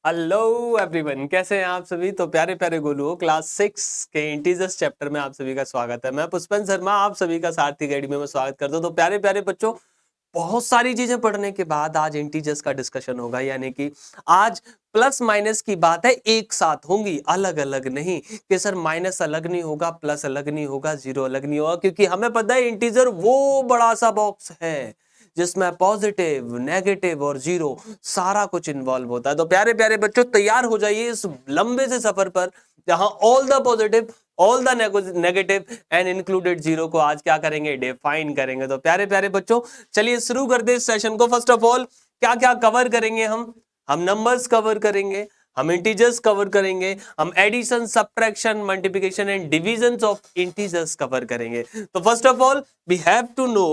Hello everyone, कैसे हैं आप सभी। तो प्यारे प्यारे गोलुओं, क्लास 6 के इंटीजर्स चैप्टर में आप सभी का स्वागत है। मैं पुष्पन शर्मा आप सभी का सारथी अकेडमी में स्वागत करता हूं। तो प्यारे प्यारे बच्चों, बहुत सारी चीजें पढ़ने के बाद आज इंटीजर्स का डिस्कशन होगा, यानी कि आज प्लस माइनस की बात है एक साथ होंगी, अलग अलग नहीं कि सर माइनस अलग नहीं होगा, प्लस अलग नहीं होगा, जीरो अलग नहीं होगा, क्योंकि हमें पता है इंटीजर वो बड़ा सा बॉक्स है जिसमें पॉजिटिव, नेगेटिव और जीरो सारा कुछ इन्वॉल्व होता है। तो प्यारे प्यारे बच्चों, तैयार हो जाइए इस लंबे से सफर पर, जहां all the positive, all the negative and included zero को आज क्या करेंगे, डिफाइन करेंगे। तो प्यारे प्यारे बच्चों, चलिए शुरू करते हैं इस सेशन को। फर्स्ट ऑफ ऑल क्या क्या कवर करेंगे हम नंबर्स कवर करेंगे, हम इंटीजर्स कवर करेंगे, हम addition, subtraction, multiplication and division of integers cover करेंगे। तो first of all we have to know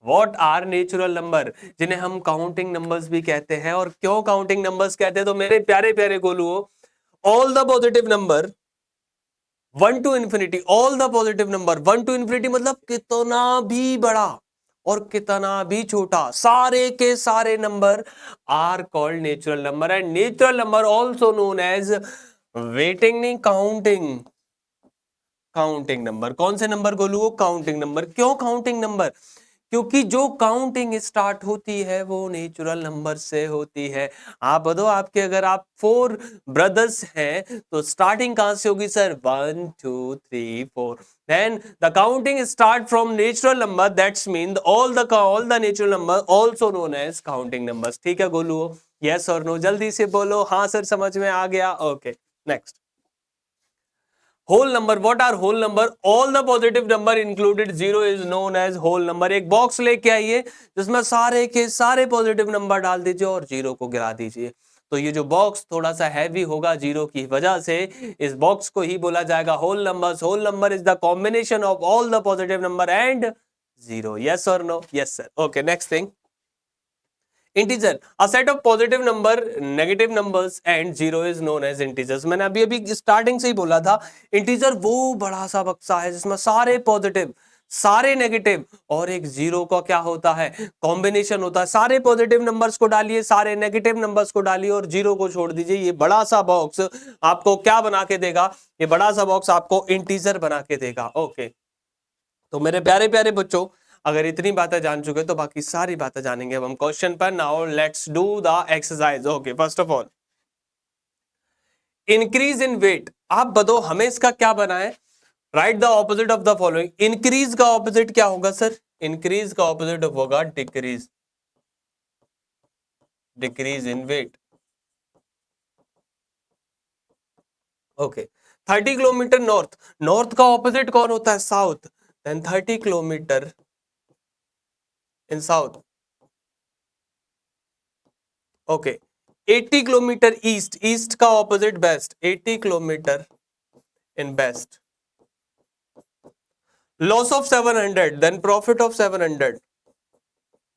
what are natural number, जिन्हें हम काउंटिंग नंबर्स भी कहते हैं। और क्यों काउंटिंग नंबर्स कहते हैं, तो मेरे प्यारे प्यारे गोलुओं, all the positive number 1 to infinity, all the positive number 1 to infinity मतलब कितना भी बड़ा और कितना भी छोटा, सारे के सारे number are called natural number. And natural number also known as waiting, नहीं काउंटिंग, काउंटिंग नंबर। कौन से नंबर गोलुओं, काउंटिंग नंबर। क्यों काउंटिंग नंबर, क्योंकि जो काउंटिंग स्टार्ट होती है वो नेचुरल नंबर से होती है। आप बताओ, आपके अगर आप 4 ब्रदर्स हैं तो स्टार्टिंग कहां से होगी sir, 1 2 3 4। Then the counting start from natural number, that's mean all the natural number also known as counting numbers. ठीक है गोलू, यस और नो जल्दी से बोलो। हाँ सर, समझ में आ गया। Okay, next. Whole number, what are whole number, all the positive number included zero is known as whole number. एक बॉक्स लेके आइए जिसमें सारे के सारे पॉजिटिव नंबर डाल दीजिए और जीरो को गिरा दीजिए। तो ये जो बॉक्स थोड़ा सा हैवी होगा जीरो की वजह से, इस बॉक्स को ही बोला जाएगा whole numbers. Whole number is the combination of all the positive number and zero. Yes और no, yes sir. Okay, next thing, integer, a set of positive number, negative numbers and zero is known as integers. मैंने अभी अभी starting से ही बोला था, integer वो बड़ा सा बक्सा है जिसमें सारे पॉजिटिव, सारे नेगेटिव और एक जीरो का क्या होता है, कॉम्बिनेशन होता है। सारे पॉजिटिव नंबर्स को डालिए, सारे नेगेटिव नंबर्स को डालिए और जीरो को छोड़ दीजिए। ये बड़ा सा बॉक्स आपको क्या बना के देगा, ये बड़ा सा बॉक्स आपको इंटीजर बना के देगा। ओके, तो मेरे प्यारे प्यारे बच्चों, अगर इतनी बातें जान चुके तो बाकी सारी बातें जानेंगे अब हम क्वेश्चन पर। Now let's do the exercise. Okay, first of all increase in weight. आप बताओ हमें इसका क्या बना है, write the opposite of the following. Increase का ऑपोजिट क्या होगा सर, इंक्रीज का ऑपोजिट होगा decrease, decrease in weight. Okay, 30 kilometre north, north का ऑपोजिट कौन होता है, south. Then 30 kilometre in south. Okay, 80 kilometre east, east का opposite west, 80 kilometre in waste. Loss of 700, then profit of 700,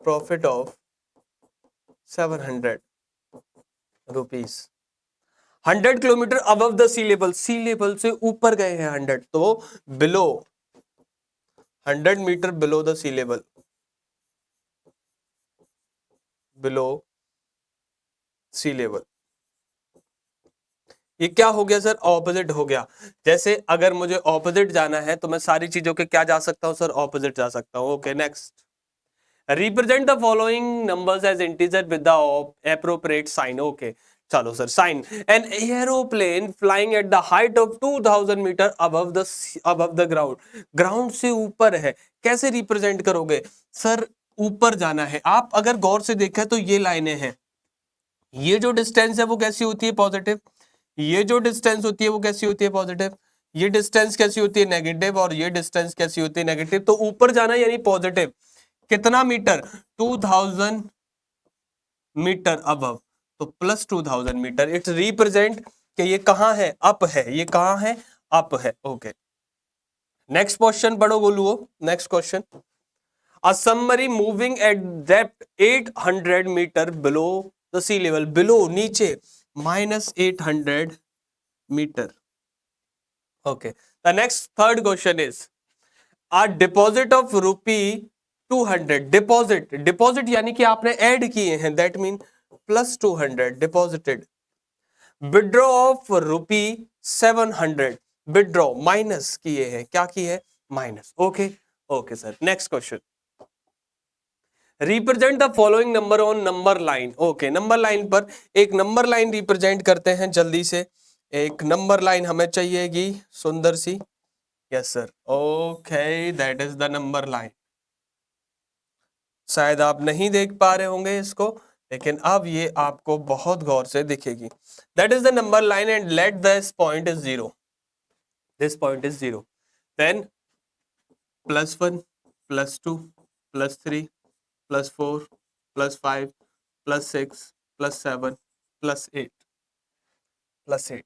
profit of 700 rupees. 100 kilometre above the sea level, sea level से ऊपर गए हैं 100, तो below, 100 metre below the sea level, below sea level. ये क्या हो गया सर, ऑपोजिट हो गया। जैसे अगर मुझे ऑपोजिट जाना है तो मैं सारी चीजों के क्या जा सकता हूं सर, ऑपोजिट जा सकता हूं। Okay, next, represent the following numbers as integer with the appropriate sign. Okay, चलो sir, sign, an aeroplane flying at the height of 2000 metre above the ground, ground से ऊपर है, कैसे रिप्रेजेंट करोगे सर, ऊपर जाना है। आप अगर गौर से देखा तो ये लाइनें हैं, ये जो डिस्टेंस है वो कैसी होती है, पॉजिटिव, ये जो डिस्टेंस होती है वो कैसी होती है, पॉजिटिव, ये डिस्टेंस कैसी होती है, नेगेटिव, और ये डिस्टेंस कैसी होती है, नेगेटिव। तो ऊपर जाना यानी पॉजिटिव, कितना मीटर, 2000 मीटर अबव, तो प्लस 2000 मीटर। इट्स रिप्रेजेंट कि ये कहां है, अप है, ये कहां है, अप है। ओके, नेक्स्ट क्वेश्चन पढ़ो बोलूओ। Next question, a submarine moving at depth 800 metre below the sea level, below नीचे, -800 metre. Okay, the next third question is a deposit of rupee 200, deposit, deposit यानी कि आपने ऐड किए हैं, that mean +200 deposited withdraw of ₹700, withdraw minus किए हैं, क्या किए हैं, minus. Okay okay sir, next question, represent the following number on number line. Okay, number line पर एक नंबर लाइन रिप्रेजेंट करते हैं जल्दी से, एक नंबर लाइन हमें चाहिएगी सुंदर सी। Yes sir, okay, that is the number line. शायद आप नहीं देख पा रहे होंगे इसको, लेकिन अब ये आपको बहुत गौर से दिखेगी। That is the number line and let this point is zero, this point is zero, then +1 +2 +3 +4 +5 +6 +7 +8 +8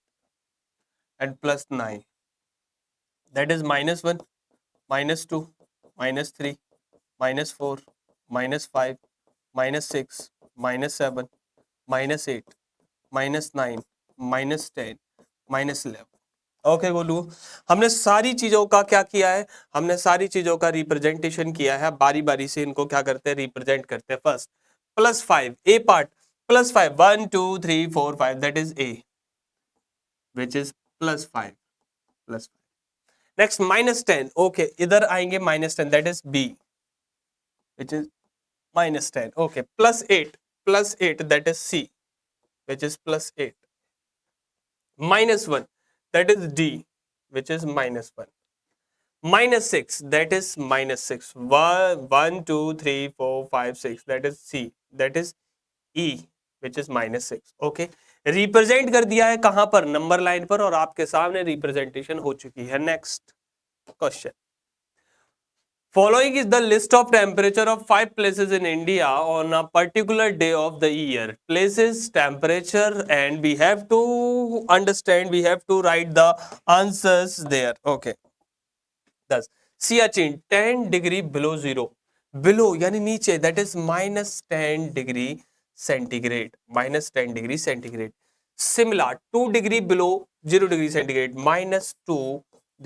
and +9, that is -1 -2 -3 -4 -5 -6 -7 -8 -9 -10 -11। Okay Golu, हमने सारी चीजों का क्या किया है, हमने सारी चीजों का रिप्रेजेंटेशन किया है। बारी बारी से इनको क्या करते हैं, रिप्रेजेंट करते हैं। First +5, A part, +5 1 2 3 4 5, that is A, which is +5 +5। Next -10, okay, इधर आएंगे -10, that is B, which is -10। Okay, +8 that is C, which is +8, -1 that is D, which is -1, -6 that is -6, 1 2 3 4 5 6 that is C, that is E, which is -6। Okay, represent कर दिया है कहां पर, number line पर, और आपके सामने रिप्रेजेंटेशन हो चुकी है। Next question, following is the list of temperature of 5 places in India on a particular day of the year. Places, temperature, and we have to understand, we have to write the answers there. Okay. Thus, Siachen 10 degree below zero. Below यानी नीचे, that is -10 degree centigrade. -10 degree centigrade. Simla 2 degree below 0 degree centigrade. -2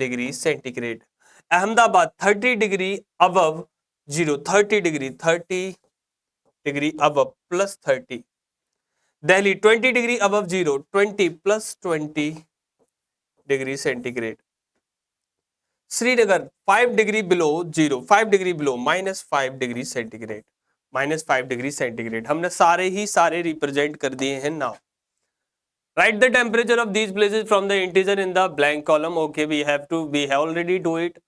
degree centigrade. Ahmedabad 30 degree above 0, 30 degree above +30. Delhi 20 degree above 0, 20 +20 degree centigrade. Srinagar 5 degree below 0, 5 degree below -5 degree centigrade, -5 degree centigrade। हमने सारे represent कर दिए हैं। Now write the temperature of these places from the integer in the blank column. Okay, we have already do it।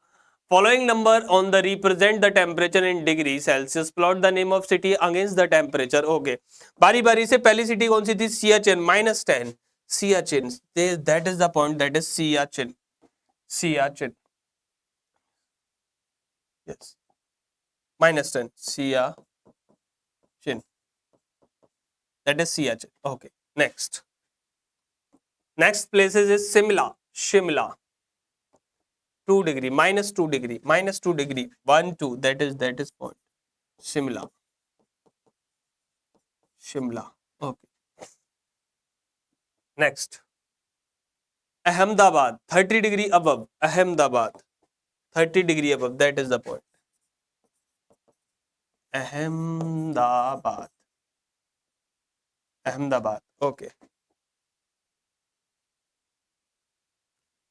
Following number on the represent the temperature in degree Celsius. Plot the name of city against the temperature. Okay, बारी बारी से पहली city कौन सी थी, Siachen, -10, Siachen, that is the point, that is Siachen, Siachen, yes, -10, Siachen, that is Siachen। Okay, next places is Shimla 2 degree, -2 degree, -2 degree, 1 2, that is point, Shimla, okay। Next, Ahmedabad 30 degree above, Ahmedabad 30 degree above, that is the point, Ahmedabad, okay।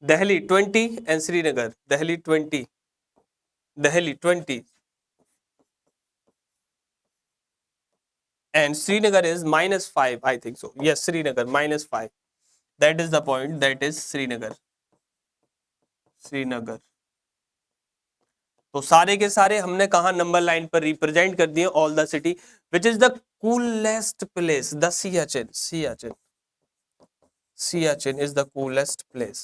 Delhi 20 and Srinagar, Delhi 20 and Srinagar is -5, I think so, yes, Srinagar -5, that is the point, that is Srinagar। तो सारे के सारे हमने कहा number line पर represent कर दिए, all the city. Which is the coolest place, the Siachen, Siachen is the coolest place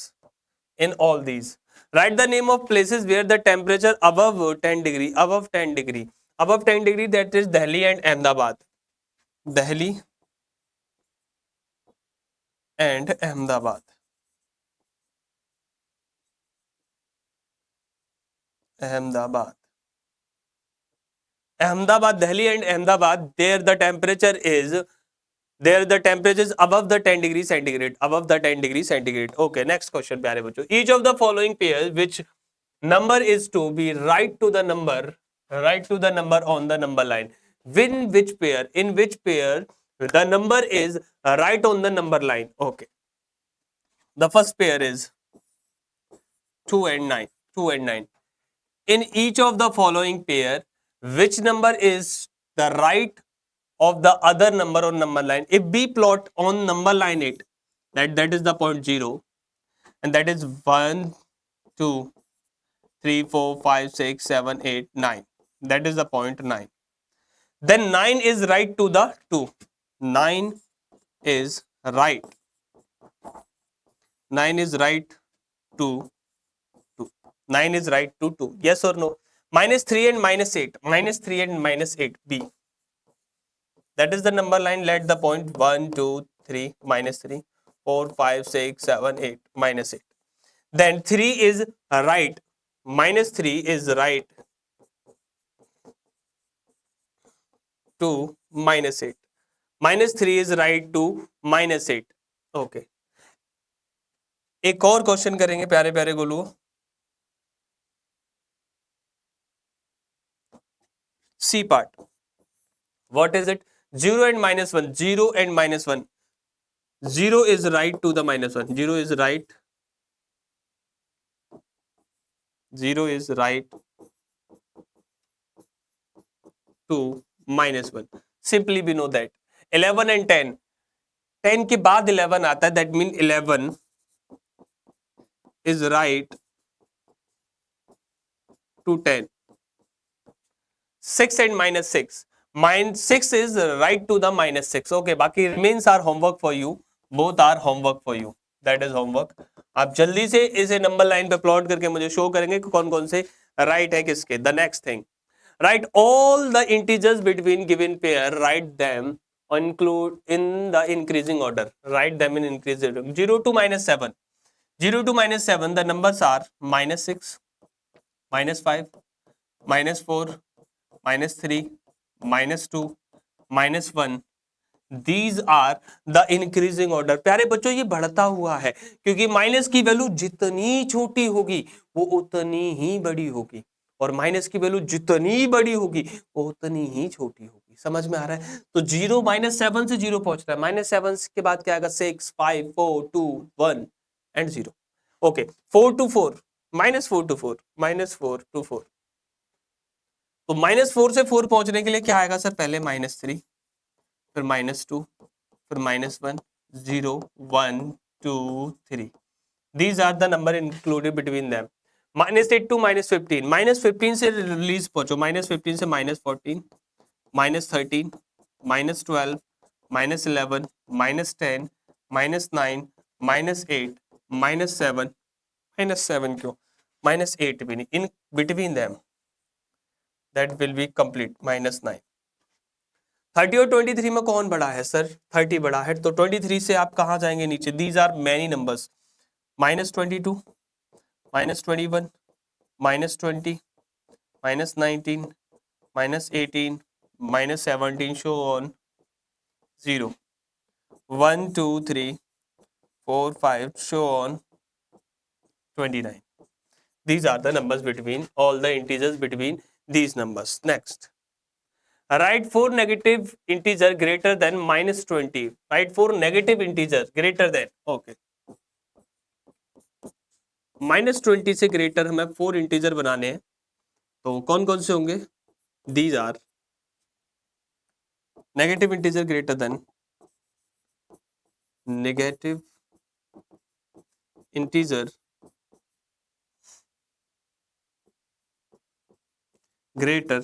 in all these। Write the name of places where the temperature above 10 degree, above 10 degree, that is Delhi and Ahmedabad, Delhi and Ahmedabad, Delhi and Ahmedabad, there the temperature is above the 10 degree centigrade, above the 10 degree centigrade। Okay, next question प्यारे बच्चों, each of the following pairs which number is to be write to the number on the number line। In which pair The number is right on the number line. Okay. The first pair is 2 and 9. 2 and 9. In each of the following pair, which number is the right of the other number on number line? If we plot on number line 8, that is the point 0, and that is 1, 2, 3, 4, 5, 6, 7, 8, 9. That is the point 9. Then 9 is right to the 2. 9 is right. 9 is right to 2. 9 is right to 2. Yes or no? Minus 3 and minus 8. Minus 3 and minus 8. B. That is the number line. Let the point 1, 2, 3, minus 3, 4, 5, 6, 7, 8, minus 8. Then 3 is right. Minus 3 is right to minus 8. Minus 3 is right to minus 8. Okay. एक और question करेंगे प्यारे प्यारे गोलुओं. C part. What is it? 0 and minus 1. 0 and minus 1. 0 is right to the minus 1. 0 is right. 0 is right to minus 1. Simply we know that. 11 and 10. 10 के बाद 11 आता है. That means 11 is right to 10. 6 and minus 6. Minus 6 is right to the minus 6. Okay, बाकी remains are homework for you. Both are homework for you. That is homework. आप जल्दी से इसे number line पे प्लॉट करके मुझे शो करेंगे कि कौन कौन से राइट है किसके. The next thing, write all the integers between given pair, write them include in the increasing order. Write them in increasing order. 0 to minus 7. 0 to minus 7, the numbers are minus 6, minus 5, minus 4, minus 3, minus 2, minus 1. These are the increasing order. प्यारे बच्चों ये बढ़ता हुआ है क्योंकि minus की value जितनी छोटी होगी वो उतनी ही बड़ी होगी, और माइनस की वैल्यू जितनी बड़ी होगी वो उतनी ही छोटी होगी. समझ में आ रहा है? तो 0 माइनस 7 से 0 पहुंच रहा है. माइनस 7 के बाद क्या आएगा? 6, 5, 4, 2, 1 and 0. Okay. 4 to 4, minus 4 to 4, minus 4 to 4. तो माइनस 4 से 4 पहुंचने के लिए क्या आएगा सर? पहले माइनस 3, फिर माइनस 2, फिर minus 1, 0, 1, 2, 3. These are the number included between them. Minus 8 to minus 15. Minus 15 से रिलीज पहुंचो. माइनस 15 से minus 14, minus 13, minus 12, minus 11, minus 10, minus 9, minus 8, minus 7. Minus 7 क्यों? माइनस 8 भी नहीं. In between them that will be complete. Minus 9. 30 और 23 में कौन बड़ा है सर? 30 बड़ा है. तो 23 से आप कहां जाएंगे? नीचे. These are many numbers. Minus 22, minus 21, minus 20, minus 19, minus 18, minus 17, so on. 0, 1, 2, 3, 4, 5, show on 29. These are the numbers between all the integers between these numbers. Next. Write 4 negative integer greater than minus 20. Write 4 negative integer greater than. Okay. Minus 20 से greater हमें 4 integer बनाने हैं. तो कौन कौन से होंगे? These are negative integer greater than negative integer greater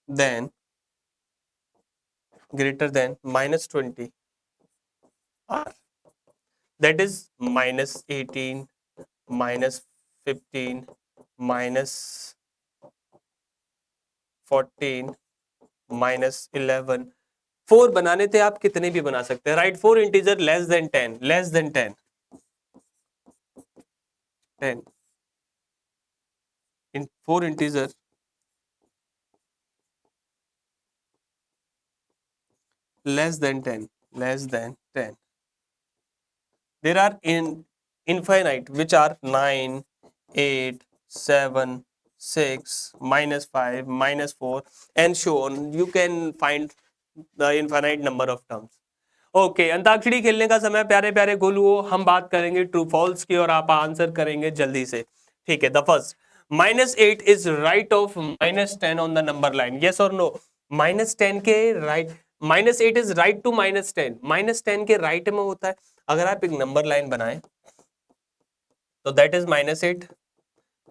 than minus 20 are, that is minus 18, minus 15, minus 14, minus 11. 4 बनाने थे आप, कितने भी बना सकते हैं. Right 4 integer less than 10, less than 10, 10 in 4 integer less than 10, less than 10. There are in infinite which are 9, 8, 7, 6, -5, -4, and so on. You can find the infinite number of terms. Okay, antakshari खेलने का समय प्यारे प्यारे गोलुओं। हम बात करेंगे ट्रू फॉल्स की और आप आंसर करेंगे जल्दी से। ठीक है, the first, -8 is right of -10 on the number line, yes और नो? -10 के राइट, -8 इज राइट टू -10, -10 के राइट में होता है। अगर आप एक नंबर लाइन बनाएं तो that is -8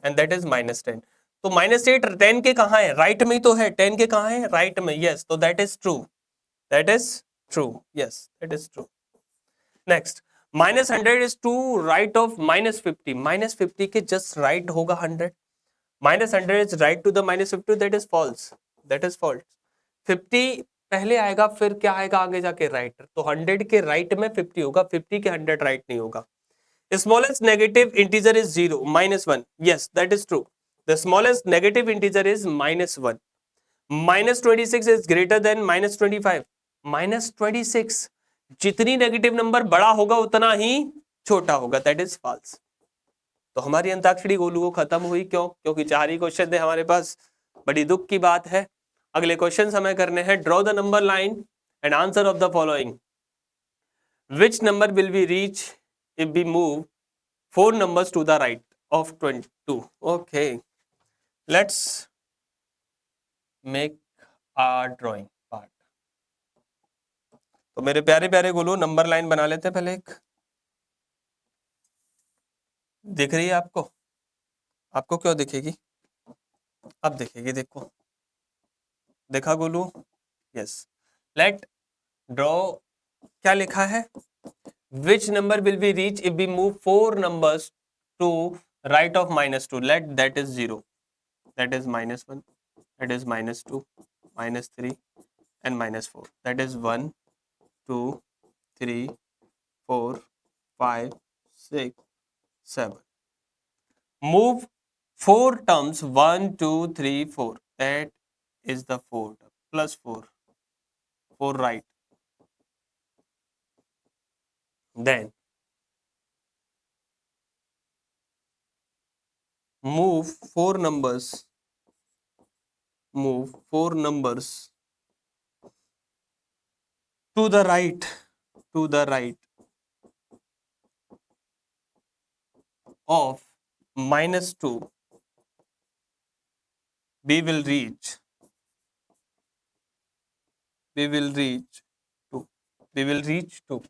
and that is -10। तो -8 10 के कहां है? राइट में ही तो है। 10 के कहां है? राइट में, यस। तो that is true, that is true, yes, that is true. Next, -100 is to right of -50, -50 के जस्ट राइट होगा 100, -100 is right to the -50, that is false, that is false. 50 पहले आएगा, फिर क्या आएगा आगे जाके? राइट। तो 100 के राइट में 50 होगा, 50 के 100 राइट नहीं होगा। Smallest negative integer is 0, -1. Yes, that is true. The smallest negative integer is -1. -26 is greater than -25. -26, जितनी नेगेटिव नंबर बड़ा होगा उतना ही छोटा होगा, दैट इज फॉल्स। तो हमारी अंताक्षरी गोलू खत्म हुई। क्यों? क्योंकि 4 ही क्वेश्चन थे हमारे पास। बड़ी दुख की बात है। अगले क्वेश्चन हमें करने हैं। Draw the number line and answer of the following. Which number will we reach if we move 4 numbers to the right of 22? Okay, let's make a drawing part. तो मेरे प्यारे प्यारे गोलू, नंबर लाइन बना लेते हैं पहले एक। दिख रही है आपको? आपको क्यों दिखेगी? अब दिखेगी, देखो। देखा गोलू? यस। Late draw. क्या लिखा है? Which number will we reach if we move 4 numbers to right of -2? Let that is 0, that is -1, that is -2, -3 and -4. That is 1, 2, 3, 4, 5, 6, 7. Move 4 terms, 1, 2, 3, 4. That is the 4 plus 4, 4 right. Then move 4 numbers, move 4 numbers to the right, to the right of -2. We will reach, we will reach 2, we will reach 2.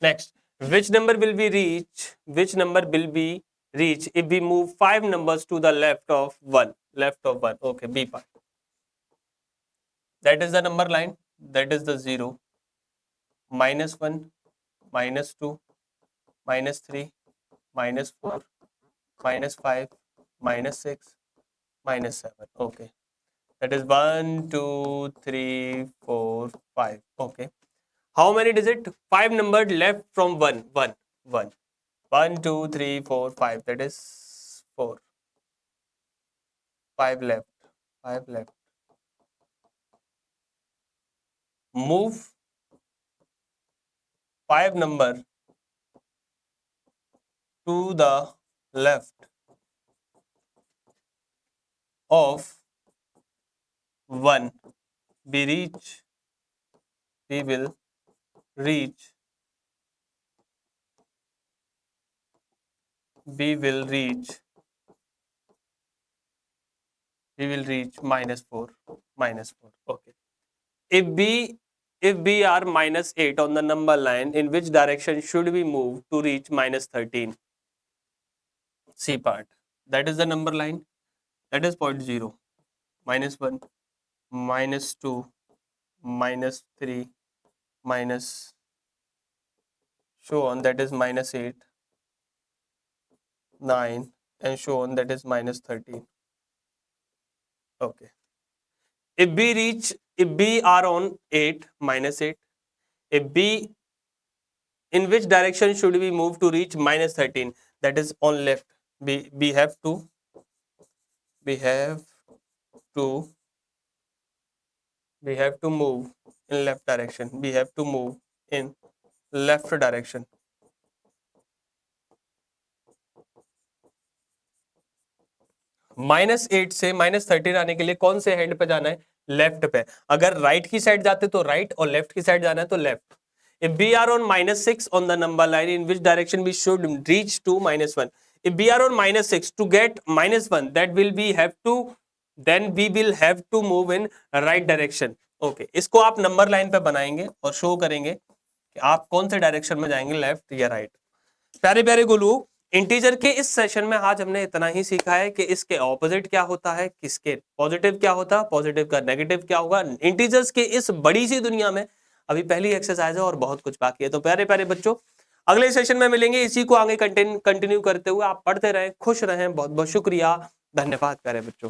Next, which number will we reach, which number will we reach if we move 5 numbers to the left of 1, left of 1? Okay, B part. That is the number line, that is the 0, -1, -2, -3, -4, -5, -6, -7. Okay, that is 1, 2, 3, 4, 5. Okay, how many digit? 5 numbered left from 1, 1, 1. 1, 2, 3, 4, 5. That is 4. 5 left, 5 left. Move 5 number to the left of 1. We will reach, we will reach, we will reach -4, -4. Okay. If we are -8 on the number line, in which direction should we move to reach -13? C part. That is the number line. That is point 0, -1, -2, -3, minus so on, that is -8, 9 and so on, that is -13. Okay. If we are on 8, -8, if we, in which direction should we move to reach -13? That is on left. We have to move in left direction. We have to move in left direction. -8 से -13 आने के लिए कौन से hand पे जाना है? Left पे। अगर राइट की साइड जाते तो राइट, और लेफ्ट की साइड जाना है तो left. If we are on -6 on the number line, in which direction we should reach to -1? If we are on -6 to get -1, that will we have to, then we will have to move in right direction. Okay, इसको आप number line पे बनाएंगे और show करेंगे कि आप कौन से डायरेक्शन में जाएंगे, लेफ्ट या राइट। प्यारे प्यारे गोलू, इंटीजर के इस सेशन में आज हमने इतना ही सीखा है कि इसके ऑपोजिट क्या होता है, किसके पॉजिटिव क्या होता है, पॉजिटिव का नेगेटिव क्या होगा। इंटीजर्स के इस बड़ी सी दुनिया में अभी पहली एक्सरसाइज है और बहुत कुछ बाकी है। तो प्यारे प्यारे बच्चों, अगले सेशन में मिलेंगे, इसी को आगे कंटिन्यू करते हुए। आप पढ़ते रहें, खुश रहें। बहुत बहुत शुक्रिया, धन्यवाद प्यारे बच्चों।